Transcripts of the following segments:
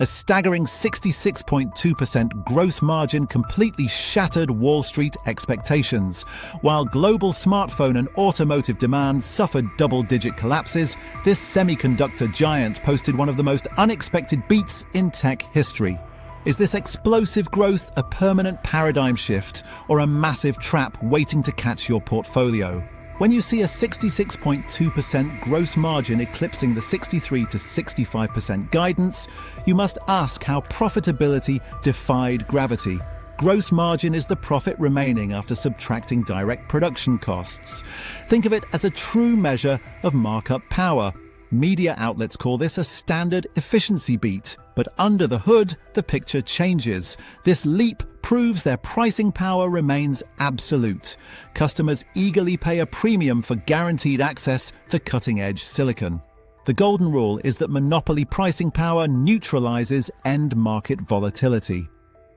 A staggering 66.2% gross margin completely shattered Wall Street expectations. While global smartphone and automotive demand suffered double-digit collapses, this semiconductor giant posted one of the most unexpected beats in tech history. Is this explosive growth a permanent paradigm shift or a massive trap waiting to catch your portfolio? When you see a 66.2% gross margin eclipsing the 63 to 65% guidance, you must ask how profitability defied gravity. Gross margin is the profit remaining after subtracting direct production costs. Think of it as a true measure of markup power. Media outlets call this a standard efficiency beat, but under the hood, the picture changes. This leap proves their pricing power remains absolute. Customers eagerly pay a premium for guaranteed access to cutting-edge silicon. The golden rule is that monopoly pricing power neutralizes end market volatility.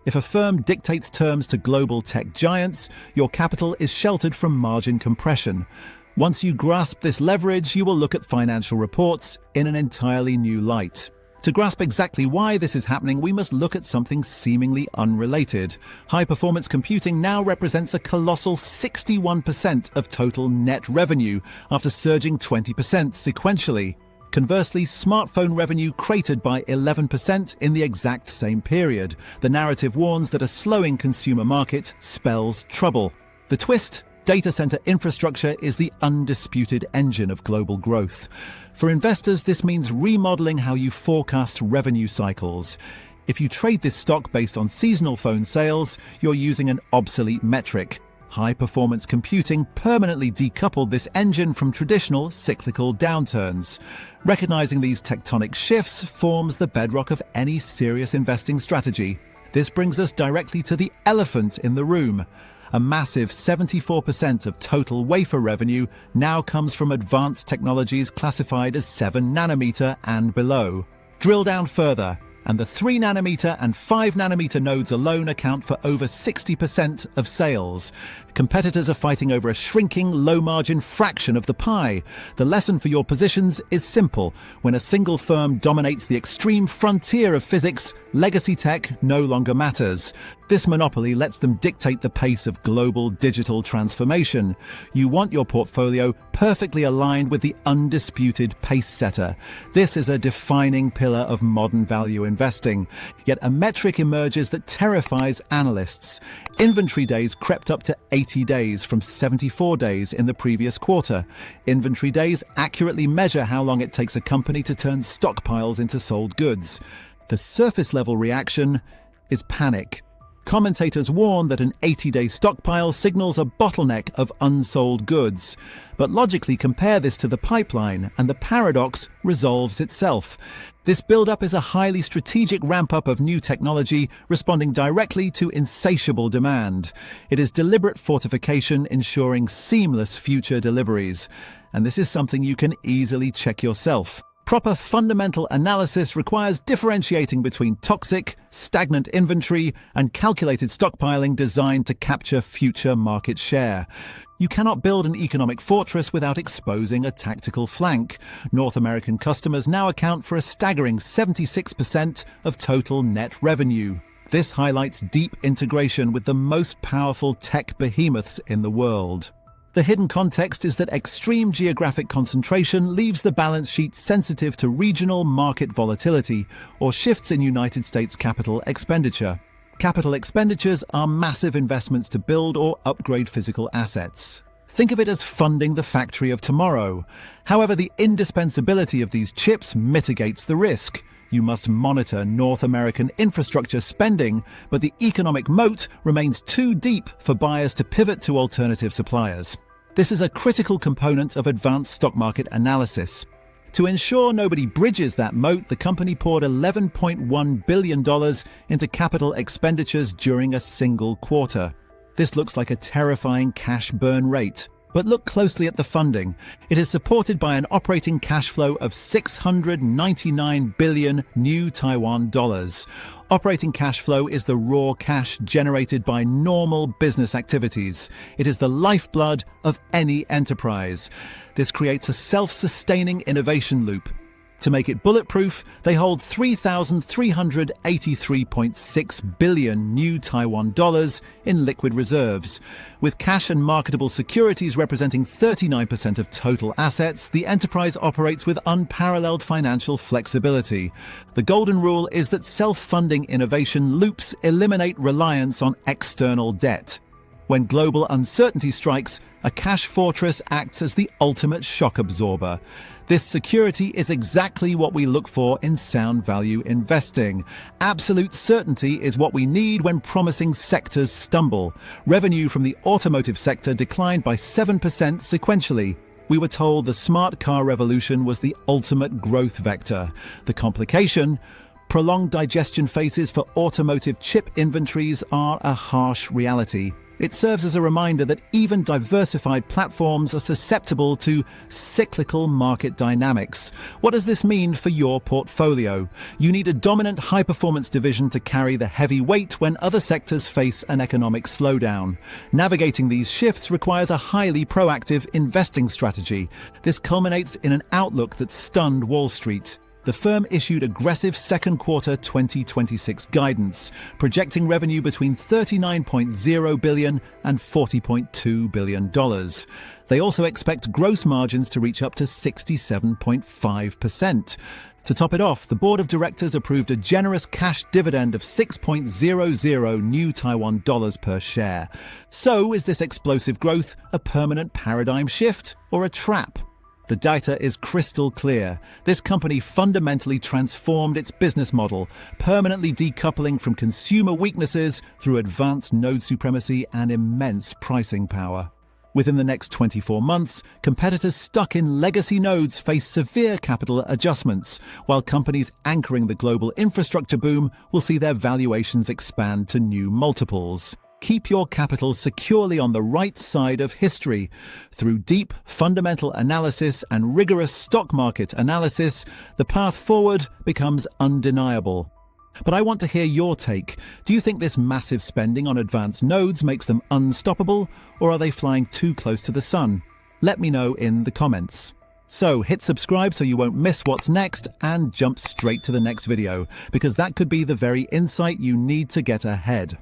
If a firm dictates terms to global tech giants, your capital is sheltered from margin compression. Once you grasp this leverage, you will look at financial reports in an entirely new light. To grasp exactly why this is happening, we must look at something seemingly unrelated. High-performance computing now represents a colossal 61% of total net revenue, after surging 20% sequentially. Conversely, smartphone revenue cratered by 11% in the exact same period. The narrative warns that a slowing consumer market spells trouble. The twist? Data center infrastructure is the undisputed engine of global growth. For investors, this means remodeling how you forecast revenue cycles. If you trade this stock based on seasonal phone sales, you're using an obsolete metric. High-performance computing permanently decoupled this engine from traditional cyclical downturns. Recognizing these tectonic shifts forms the bedrock of any serious investing strategy. This brings us directly to the elephant in the room. A massive 74% of total wafer revenue now comes from advanced technologies classified as 7 nanometer and below. Drill down further, and the 3 nanometer and 5 nanometer nodes alone account for over 60% of sales. Competitors are fighting over a shrinking, low-margin fraction of the pie. The lesson for your positions is simple. When a single firm dominates the extreme frontier of physics, legacy tech no longer matters. This monopoly lets them dictate the pace of global digital transformation. You want your portfolio perfectly aligned with the undisputed pace setter. This is a defining pillar of modern value investing. Yet a metric emerges that terrifies analysts. Inventory days crept up to 80 days from 74 days in the previous quarter. Inventory days accurately measure how long it takes a company to turn stockpiles into sold goods. The surface-level reaction is panic. Commentators warn that an 80-day stockpile signals a bottleneck of unsold goods. But logically compare this to the pipeline, and the paradox resolves itself. This build-up is a highly strategic ramp-up of new technology responding directly to insatiable demand. It is deliberate fortification ensuring seamless future deliveries. And this is something you can easily check yourself. Proper fundamental analysis requires differentiating between toxic, stagnant inventory and calculated stockpiling designed to capture future market share. You cannot build an economic fortress without exposing a tactical flank. North American customers now account for a staggering 76% of total net revenue. This highlights deep integration with the most powerful tech behemoths in the world. The hidden context is that extreme geographic concentration leaves the balance sheet sensitive to regional market volatility or shifts in United States capital expenditure. Capital expenditures are massive investments to build or upgrade physical assets. Think of it as funding the factory of tomorrow. However, the indispensability of these chips mitigates the risk. You must monitor North American infrastructure spending, but the economic moat remains too deep for buyers to pivot to alternative suppliers. This is a critical component of advanced stock market analysis. To ensure nobody bridges that moat, the company poured $11.1 billion into capital expenditures during a single quarter. This looks like a terrifying cash burn rate. But look closely at the funding. It is supported by an operating cash flow of 699 billion new Taiwan dollars. Operating cash flow is the raw cash generated by normal business activities. It is the lifeblood of any enterprise. This creates a self-sustaining innovation loop. To make it bulletproof, they hold 3,383.6 billion new Taiwan dollars in liquid reserves. With cash and marketable securities representing 39% of total assets, the enterprise operates with unparalleled financial flexibility. The golden rule is that self-funding innovation loops eliminate reliance on external debt. When global uncertainty strikes, a cash fortress acts as the ultimate shock absorber. This security is exactly what we look for in sound value investing. Absolute certainty is what we need when promising sectors stumble. Revenue from the automotive sector declined by 7% sequentially. We were told the smart car revolution was the ultimate growth vector. The complication? Prolonged digestion phases for automotive chip inventories are a harsh reality. It serves as a reminder that even diversified platforms are susceptible to cyclical market dynamics. What does this mean for your portfolio? You need a dominant high-performance division to carry the heavy weight when other sectors face an economic slowdown. Navigating these shifts requires a highly proactive investing strategy. This culminates in an outlook that stunned Wall Street. The firm issued aggressive second quarter 2026 guidance, projecting revenue between $39.0 billion and $40.2 billion. They also expect gross margins to reach up to 67.5%. To top it off, the board of directors approved a generous cash dividend of 6.00 new Taiwan dollars per share. So, is this explosive growth a permanent paradigm shift or a trap? The data is crystal clear. This company fundamentally transformed its business model, permanently decoupling from consumer weaknesses through advanced node supremacy and immense pricing power. Within the next 24 months, competitors stuck in legacy nodes face severe capital adjustments, while companies anchoring the global infrastructure boom will see their valuations expand to new multiples. Keep your capital securely on the right side of history. Through deep, fundamental analysis and rigorous stock market analysis, the path forward becomes undeniable. But I want to hear your take. Do you think this massive spending on advanced nodes makes them unstoppable, or are they flying too close to the sun? Let me know in the comments. So hit subscribe so you won't miss what's next, and jump straight to the next video, because that could be the very insight you need to get ahead.